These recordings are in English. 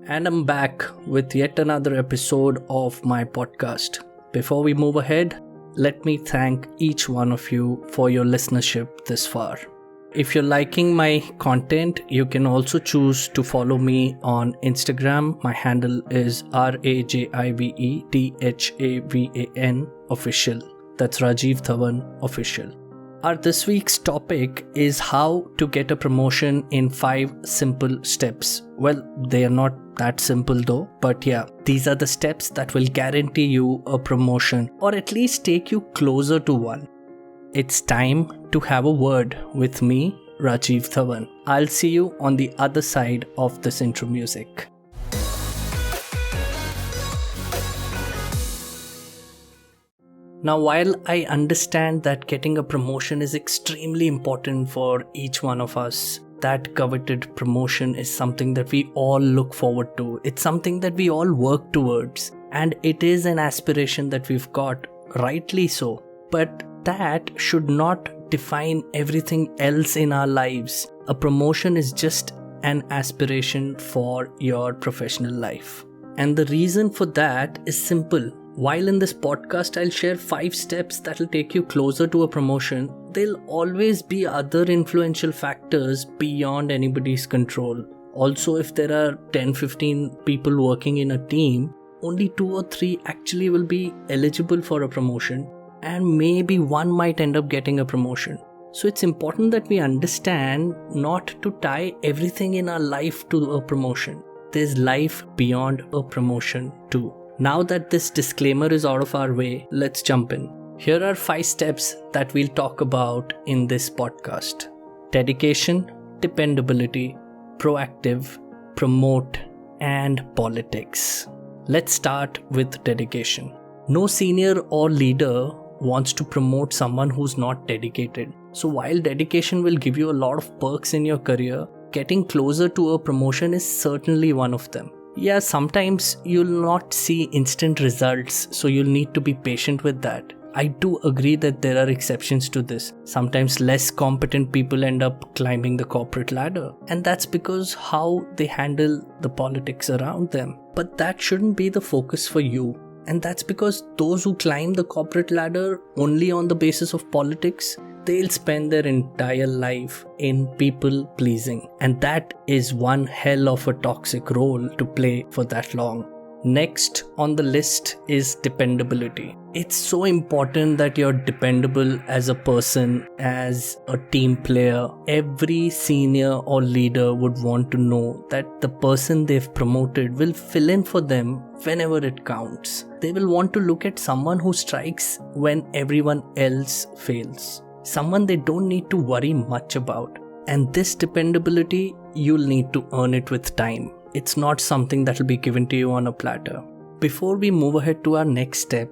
and I'm back with yet another episode of my podcast. Before we move ahead, let me thank each one of you for your listenership this far. If you're liking my content, you can also choose to follow me on Instagram. My handle is RAJIVE official. That's Rajive Dhavan official. Our this week's topic is how to get a promotion in 5 simple steps. Well, they are not that simple though, but yeah, these are the steps that will guarantee you a promotion or at least take you closer to one. It's time to have a word with me, Rajive Dhavan. I'll see you on the other side of this intro music. Now, while I understand that getting a promotion is extremely important for each one of us, that coveted promotion is something that we all look forward to. It's something that we all work towards, and it is an aspiration that we've got, rightly so. But that should not define everything else in our lives. A promotion is just an aspiration for your professional life. And the reason for that is simple. While in this podcast I'll share 5 steps that will take you closer to a promotion, there'll always be other influential factors beyond anybody's control. Also, if there are 10-15 people working in a team, only 2 or 3 actually will be eligible for a promotion, and maybe one might end up getting a promotion. So it's important that we understand not to tie everything in our life to a promotion. There's life beyond a promotion too. Now that this disclaimer is out of our way, let's jump in. Here are 5 steps that we'll talk about in this podcast. Dedication, dependability, proactive, promote, and politics. Let's start with dedication. No senior or leader wants to promote someone who's not dedicated. So while dedication will give you a lot of perks in your career, getting closer to a promotion is certainly one of them. Yeah, sometimes you'll not see instant results, so you'll need to be patient with that. I do agree that there are exceptions to this. Sometimes less competent people end up climbing the corporate ladder, and that's because how they handle the politics around them. But that shouldn't be the focus for you. And that's because those who climb the corporate ladder only on the basis of politics, they'll spend their entire life in people pleasing. And that is one hell of a toxic role to play for that long. Next on the list is dependability. It's so important that you're dependable as a person, as a team player. Every senior or leader would want to know that the person they've promoted will fill in for them whenever it counts. They will want to look at someone who strikes when everyone else fails. Someone they don't need to worry much about. And this dependability, you'll need to earn it with time. It's not something that will be given to you on a platter. Before we move ahead to our next step,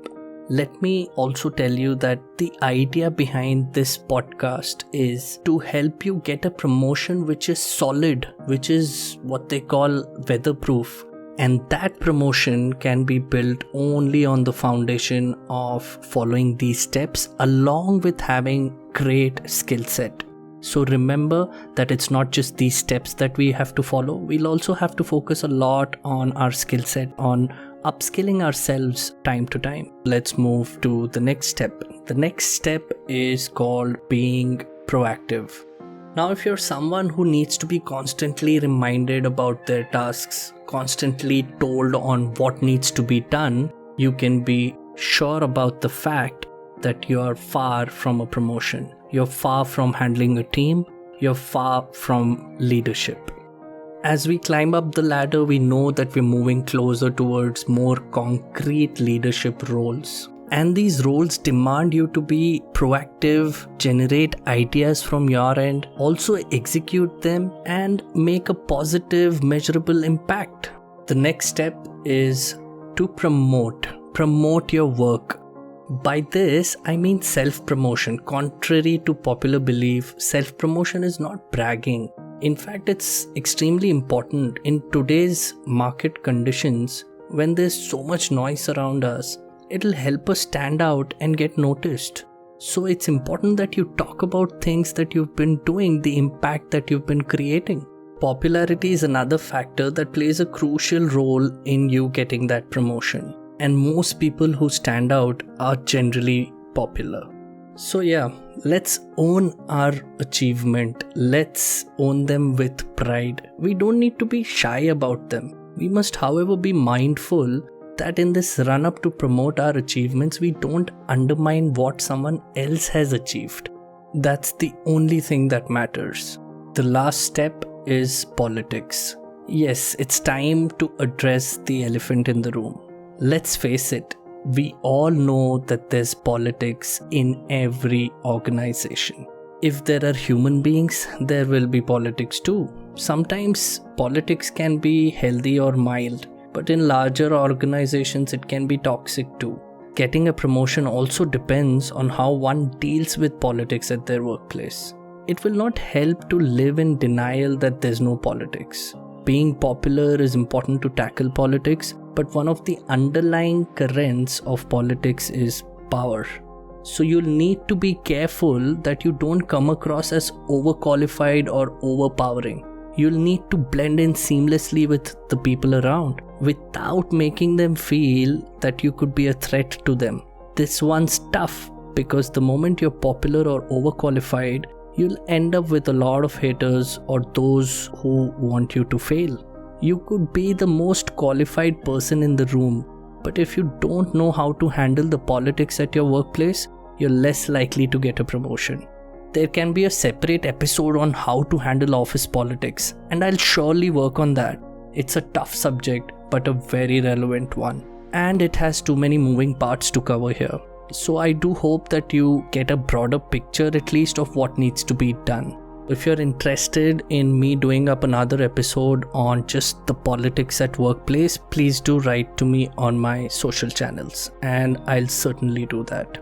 let me also tell you that the idea behind this podcast is to help you get a promotion which is solid, which is what they call weatherproof. And that promotion can be built only on the foundation of following these steps along with having great skill set. So remember that it's not just these steps that we have to follow. We'll also have to focus a lot on our skill set, on upskilling ourselves time to time. Let's move to the next step. The next step is called being proactive. Now, if you're someone who needs to be constantly reminded about their tasks, constantly told on what needs to be done, you can be sure about the fact that you are far from a promotion. You're far from handling a team. You're far from leadership. As we climb up the ladder, we know that we're moving closer towards more concrete leadership roles. And these roles demand you to be proactive, generate ideas from your end, also execute them, and make a positive, measurable impact. The next step is to promote your work. By this, I mean self-promotion. Contrary to popular belief, self-promotion is not bragging. In fact, it's extremely important in today's market conditions when there's so much noise around us. It'll help us stand out and get noticed. So it's important that you talk about things that you've been doing, the impact that you've been creating. Popularity is another factor that plays a crucial role in you getting that promotion. And most people who stand out are generally popular. So yeah, let's own our achievement. Let's own them with pride. We don't need to be shy about them. We must, however, be mindful that in this run-up to promote our achievements, we don't undermine what someone else has achieved. That's the only thing that matters. The last step is politics. Yes, it's time to address the elephant in the room. Let's face it, we all know that there's politics in every organization. If there are human beings, there will be politics too. Sometimes politics can be healthy or mild, but in larger organizations it can be toxic too. Getting a promotion also depends on how one deals with politics at their workplace. It will not help to live in denial that there's no politics. Being popular is important to tackle politics, but one of the underlying currents of politics is power. So you'll need to be careful that you don't come across as overqualified or overpowering. You'll need to blend in seamlessly with the people around without making them feel that you could be a threat to them. This one's tough because the moment you're popular or overqualified, you'll end up with a lot of haters or those who want you to fail. You could be the most qualified person in the room, but if you don't know how to handle the politics at your workplace, you're less likely to get a promotion. There can be a separate episode on how to handle office politics, and I'll surely work on that. It's a tough subject, but a very relevant one. And it has too many moving parts to cover here. So I do hope that you get a broader picture at least of what needs to be done. If you're interested in me doing up another episode on just the politics at workplace, please do write to me on my social channels, and I'll certainly do that.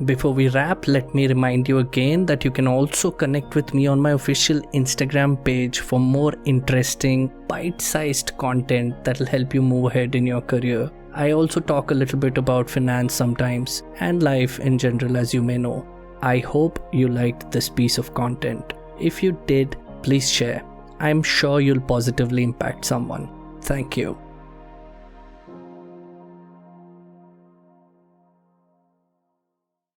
Before we wrap, let me remind you again that you can also connect with me on my official Instagram page for more interesting, bite-sized content that'll help you move ahead in your career. I also talk a little bit about finance sometimes and life in general, as you may know. I hope you liked this piece of content. If you did, please share. I'm sure you'll positively impact someone. Thank you.